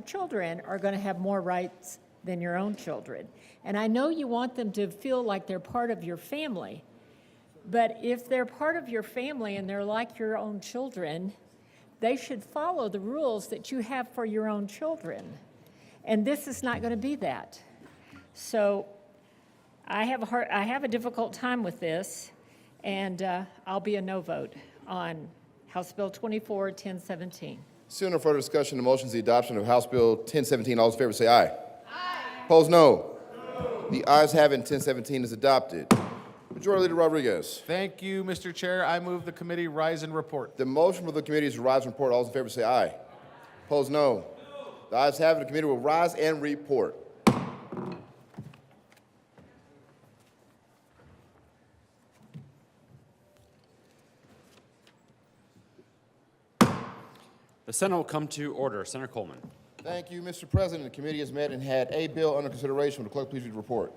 children are going to have more rights than your own children. And I know you want them to feel like they're part of your family, but if they're part of your family and they're like your own children, they should follow the rules that you have for your own children. And this is not going to be that. So I have a difficult time with this, and I'll be a no vote on House Bill 24-1017. Seeing no further discussion, the motion is the adoption of House Bill 1017. All those in favor say aye. Aye. Opposed, no. The ayes have it, and 1017 is adopted. Majority Leader Rodriguez. Thank you, Mr. Chair. I move the committee rise and report. The motion for the committee is to rise and report. All those in favor say aye. Opposed, no. The ayes have it, the committee will rise and report. The Senate will come to order. Senator Coleman. Thank you, Mr. President. The committee has met and had a bill under consideration. Will the clerk please read the report?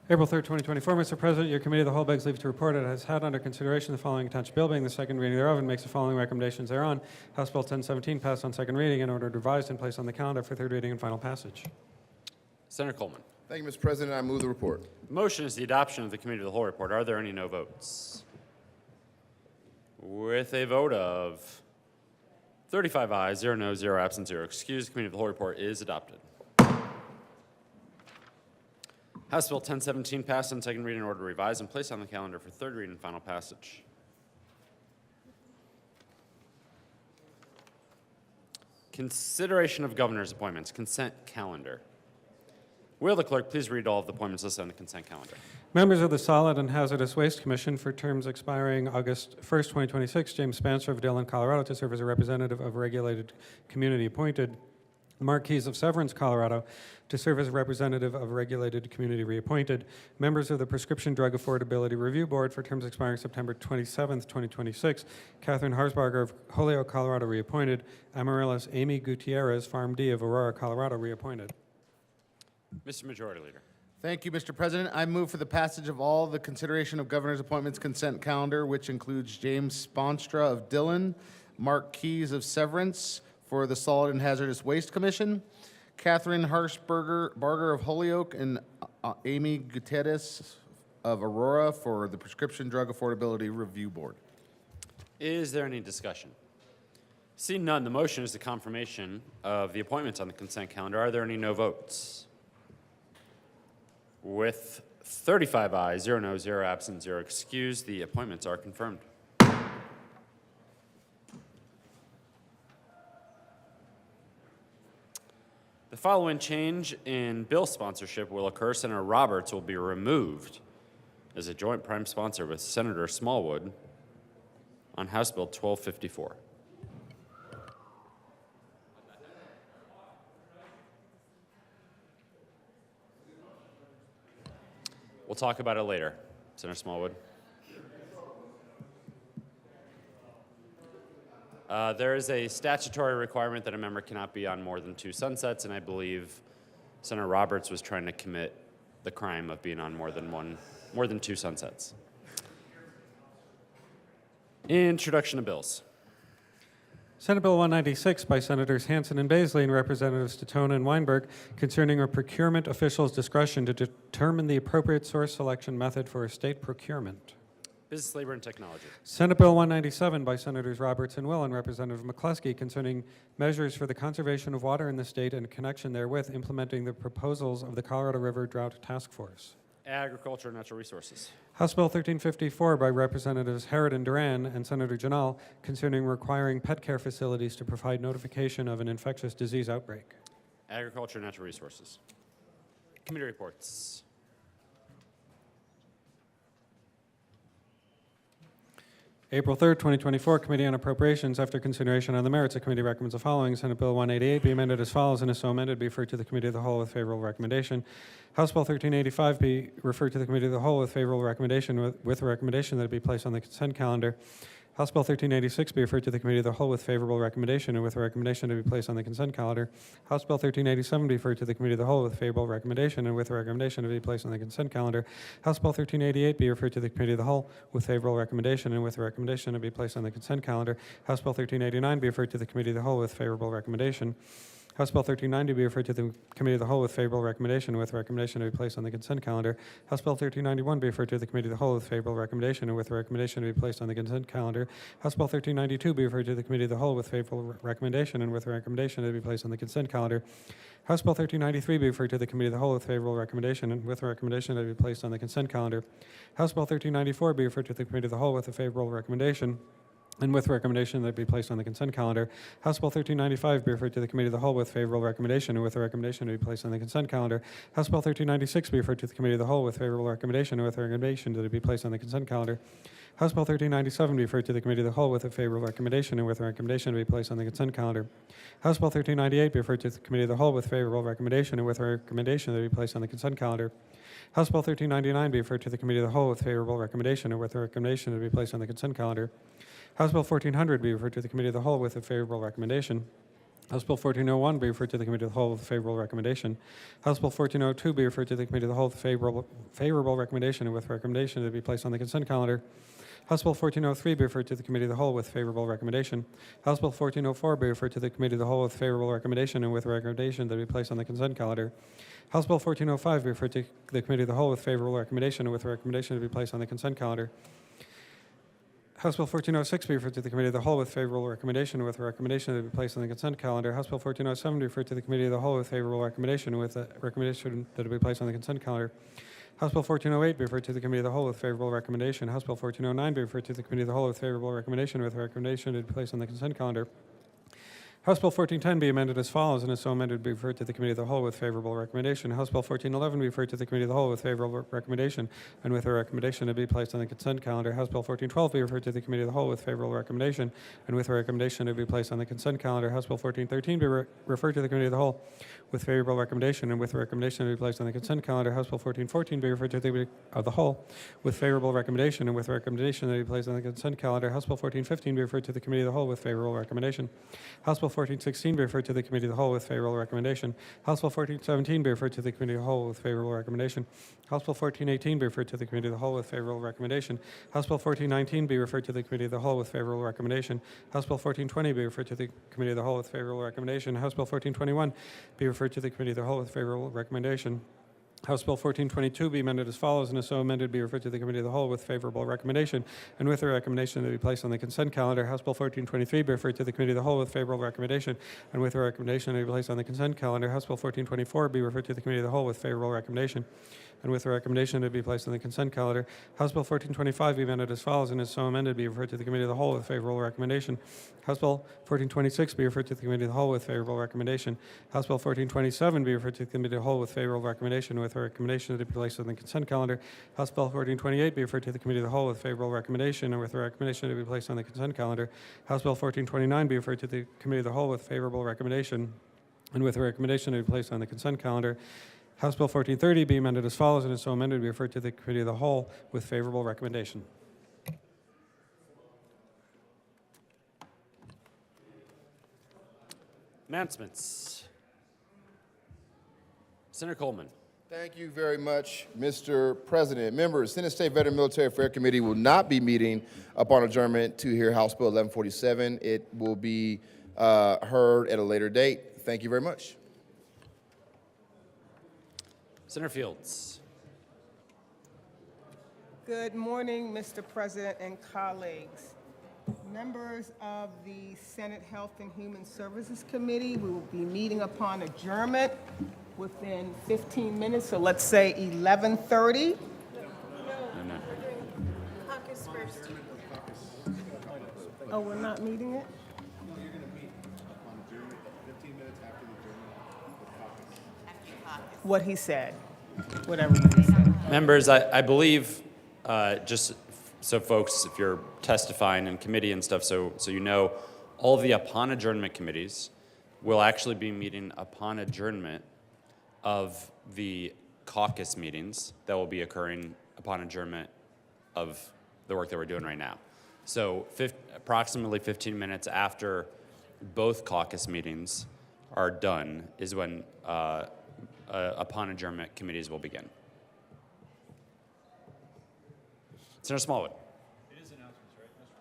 April 3rd, 2024. Mr. President, your committee of the whole begs leave to report it has had under consideration the following attached bill, being the second reading thereof, and makes the following recommendations thereon. House Bill 1017 passed on second reading and ordered revised and placed on the calendar for third reading and final passage. Senator Coleman. Thank you, Mr. President. I move the report. The motion is the adoption of the committee of the whole report. Are there any no votes? With a vote of 35 ayes, 0 noes, 0 absent, 0 excused. Committee of the whole report is adopted. House Bill 1017 passed on second reading in order to revise and place on the calendar for third reading and final passage. Consideration of governor's appointments, consent calendar. Will the clerk please read all of the appointments listed on the consent calendar? Members of the Solid and Hazardous Waste Commission for terms expiring August 1st, 2026, James Spencer of Dillon, Colorado, to serve as a representative of Regulated Community appointed. Mark Keys of Severance, Colorado, to serve as a representative of Regulated Community reappointed. Members of the Prescription Drug Affordability Review Board for terms expiring September 27th, 2026. Catherine Harsbarger of Holyoke, Colorado, reappointed. Amaryllis Amy Gutierrez, Farm D of Aurora, Colorado, reappointed. Mr. Majority Leader. Thank you, Mr. President. I move for the passage of all the consideration of governor's appointments consent calendar, which includes James Sponstra of Dillon, Mark Keys of Severance for the Solid and Hazardous Waste Commission, Catherine Barger of Holyoke, and Amy Gutierrez of Aurora for the Prescription Drug Affordability Review Board. Is there any discussion? Seeing none, the motion is the confirmation of the appointments on the consent calendar. Are there any no votes? With 35 ayes, 0 noes, 0 absent, 0 excused, the appointments are confirmed. The following change in bill sponsorship will occur. Senator Roberts will be removed as a joint prime sponsor with Senator Smallwood on House Bill 1254. We'll talk about it later, Senator Smallwood. There is a statutory requirement that a member cannot be on more than 2 sunsets, and I believe Senator Roberts was trying to commit the crime of being on more than 2 sunsets. Introduction of bills. Senate Bill 196 by Senators Hansen and Baisley and Representatives Tatona and Weinberg concerning a procurement official's discretion to determine the appropriate source selection method for state procurement. Business, Labor, and Technology. Senate Bill 197 by Senators Roberts and Will and Representative McCluskey concerning measures for the conservation of water in the state and connection therewith implementing the proposals of the Colorado River Drought Task Force. Agriculture and Natural Resources. House Bill 1354 by Representatives Herod and Duran and Senator Janal concerning requiring pet care facilities to provide notification of an infectious disease outbreak. Agriculture and Natural Resources. Committee reports. April 3rd, 2024, Committee on Appropriations. After consideration on the merits, the committee recommends the following. Senate Bill 188 be amended as follows, and is so amended, be referred to the Committee of the Whole with favorable recommendation. House Bill 1385 be referred to the Committee of the Whole with favorable recommendation, with a recommendation that it be placed on the consent calendar. House Bill 1386 be referred to the Committee of the Whole with favorable recommendation and with a recommendation to be placed on the consent calendar. House Bill 1387 be referred to the Committee of the Whole with favorable recommendation and with a recommendation to be placed on the consent calendar. House Bill 1388 be referred to the Committee of the Whole with favorable recommendation and with a recommendation to be placed on the consent calendar. House Bill 1389 be referred to the Committee of the Whole with favorable recommendation. House Bill 1390 be referred to the Committee of the Whole with favorable recommendation with a recommendation to be placed on the consent calendar. House Bill 1391 be referred to the Committee of the Whole with favorable recommendation and with a recommendation to be placed on the consent calendar. House Bill 1392 be referred to the Committee of the Whole with favorable recommendation and with a recommendation to be placed on the consent calendar. House Bill 1393 be referred to the Committee of the Whole with favorable recommendation and with a recommendation to be placed on the consent calendar. House Bill 1394 be referred to the Committee of the Whole with a favorable recommendation and with recommendation that it be placed on the consent calendar. House Bill 1395 be referred to the Committee of the Whole with favorable recommendation and with a recommendation to be placed on the consent calendar. House Bill 1396 be referred to the Committee of the Whole with favorable recommendation and with a recommendation that it be placed on the consent calendar. House Bill 1397 be referred to the Committee of the Whole with a favorable recommendation and with a recommendation to be placed on the consent calendar. House Bill 1398 be referred to the Committee of the Whole with favorable recommendation and with a recommendation that it be placed on the consent calendar. House Bill 1399 be referred to the Committee of the Whole with favorable recommendation and with a recommendation to be placed on the consent calendar. House Bill 1400 be referred to the Committee of the Whole with a favorable recommendation. House Bill 1401 be referred to the Committee of the Whole with a favorable recommendation. House Bill 1402 be referred to the Committee of the Whole with favorable recommendation and with recommendation to be placed on the consent calendar. House Bill 1403 be referred to the Committee of the Whole with favorable recommendation. House Bill 1404 be referred to the Committee of the Whole with favorable recommendation and with recommendation to be placed on the consent calendar. House Bill 1405 be referred to the Committee of the Whole with favorable recommendation and with recommendation to be placed on the consent calendar. House Bill 1406 be referred to the Committee of the Whole with favorable recommendation, with a recommendation that it be placed on the consent calendar. House Bill 1407 be referred to the Committee of the Whole with favorable recommendation, with a recommendation that it be placed on the consent calendar. House Bill 1408 be referred to the Committee of the Whole with favorable recommendation. House Bill 1409 be referred to the Committee of the Whole with favorable recommendation, with a recommendation that it be placed on the consent calendar. House Bill 1410 be amended as follows, and is so amended be referred to the Committee of the Whole with favorable recommendation. House Bill 1411 be referred to the Committee of the Whole with favorable recommendation, and with a recommendation to be placed on the consent calendar. House Bill 1412 be referred to the Committee of the Whole with favorable recommendation, and with a recommendation to be placed on the consent calendar. House Bill 1413 be referred to the Committee of the Whole with favorable recommendation, and with a recommendation to be placed on the consent calendar. House Bill 1414 be referred to the Committee of the Whole with favorable recommendation, and with a recommendation to be placed on the consent calendar. House Bill 1415 be referred to the Committee of the Whole with favorable recommendation. House Bill 1416 be referred to the Committee of the Whole with favorable recommendation. House Bill 1417 be referred to the Committee of the Whole with favorable recommendation. House Bill 1418 be referred to the Committee of the Whole with favorable recommendation. House Bill 1419 be referred to the Committee of the Whole with favorable recommendation. House Bill 1420 be referred to the Committee of the Whole with favorable recommendation. House Bill 1421 be referred to the Committee of the Whole with favorable recommendation. House Bill 1422 be amended as follows, and is so amended be referred to the Committee of the Whole with favorable recommendation, and with a recommendation to be placed on the consent calendar. House Bill 1423 be referred to the Committee of the Whole with favorable recommendation, and with a recommendation to be placed on the consent calendar. House Bill 1424 be referred to the Committee of the Whole with favorable recommendation, and with a recommendation to be placed on the consent calendar. House Bill 1425 be amended as follows, and is so amended be referred to the Committee of the Whole with favorable recommendation. House Bill 1426 be referred to the Committee of the Whole with favorable recommendation. House Bill 1427 be referred to the Committee of the Whole with favorable recommendation, with a recommendation to be placed on the consent calendar. House Bill 1428 be referred to the Committee of the Whole with favorable recommendation, and with a recommendation to be placed on the consent calendar. House Bill 1429 be referred to the Committee of the Whole with favorable recommendation, and with a recommendation to be placed on the consent calendar. House Bill 1430 be amended as follows, and is so amended be referred to the Committee of the Whole with favorable recommendation. Announcements. Senator Coleman. Thank you very much, Mr. President. Members, Senate State Veteran Military Affairs Committee will not be meeting upon adjournment to hear House Bill 1147. It will be heard at a later date. Thank you very much. Senator Fields. Good morning, Mr. President and colleagues. Members of the Senate Health and Human Services Committee, we will be meeting upon adjournment within 15 minutes, so let's say 11:30. Caucus first. Oh, we're not meeting it? What he said, whatever you said. Members, I believe, just so folks, if you're testifying in committee and stuff, so you know, all of the upon adjournment committees will actually be meeting upon adjournment of the caucus meetings that will be occurring upon adjournment of the work that we're doing right now. So approximately 15 minutes after both caucus meetings are done is when upon adjournment committees will begin. Senator Smallwood. It is announcements, right, Mr.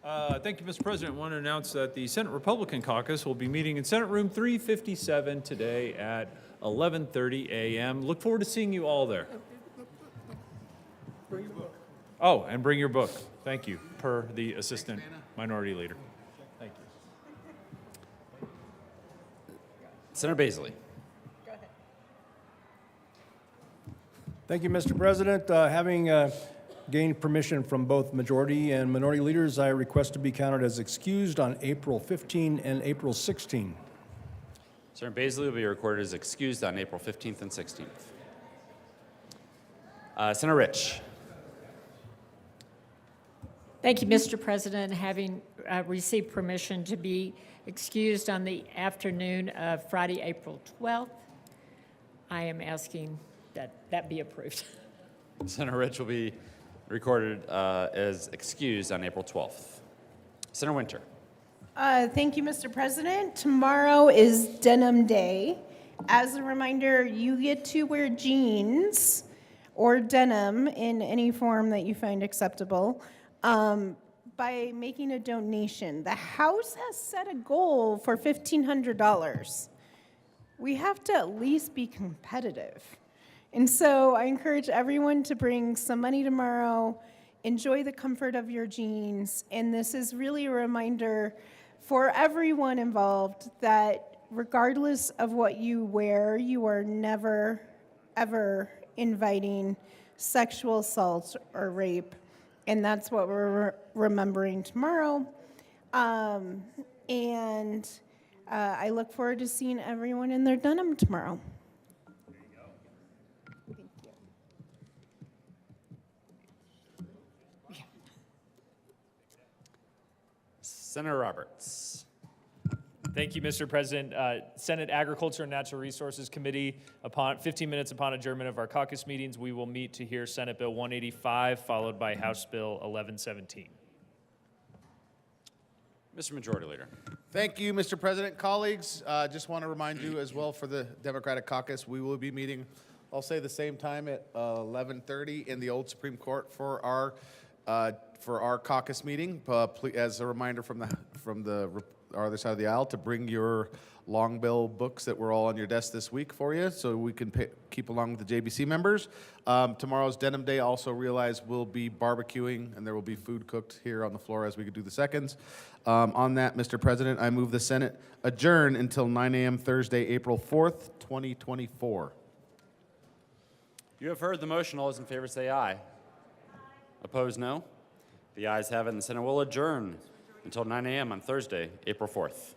President? Thank you, Mr. President. I want to announce that the Senate Republican Caucus will be meeting in Senate Room 357 today at 11:30 a.m. Look forward to seeing you all there. Oh, and bring your book. Thank you, per the Assistant Minority Leader. Thank you. Senator Baisley. Thank you, Mr. President. Having gained permission from both majority and minority leaders, I request to be counted as excused on April 15 and April 16. Senator Baisley will be recorded as excused on April 15th and 16th. Senator Rich. Thank you, Mr. President. Having received permission to be excused on the afternoon of Friday, April 12th, I am asking that be approved. Senator Rich will be recorded as excused on April 12th. Senator Winter. Thank you, Mr. President. Tomorrow is Denim Day. As a reminder, you get to wear jeans or denim in any form that you find acceptable by making a donation. The House has set a goal for $1,500. We have to at least be competitive. And so I encourage everyone to bring some money tomorrow. enjoy the comfort of your jeans. And this is really a reminder for everyone involved that regardless of what you wear, you are never, ever inviting sexual assault or rape. And that's what we're remembering tomorrow. I look forward to seeing everyone in their denim tomorrow. Senator Roberts. Thank you, Mr. President. Senate Agriculture and Natural Resources Committee, 15 minutes upon adjournment of our caucus meetings, we will meet to hear Senate Bill 185, followed by House Bill 1117. Mr. Majority Leader. Thank you, Mr. President. Colleagues, just want to remind you as well for the Democratic caucus, we will be meeting, I'll say the same time at 11:30 in the old Supreme Court for our caucus meeting. As a reminder from our other side of the aisle to bring your long bill books that were all on your desk this week for you so we can keep along with the JBC members. Tomorrow's Denim Day, also realize we'll be barbecuing and there will be food cooked here on the floor as we could do the seconds. On that, Mr. President, I move the Senate adjourn until 9 a.m. Thursday, April 4th, 2024. You have heard the motion. All those in favor say aye. Opposed, no. The ayes have it, and the Senate will adjourn until 9 a.m. on Thursday, April 4th.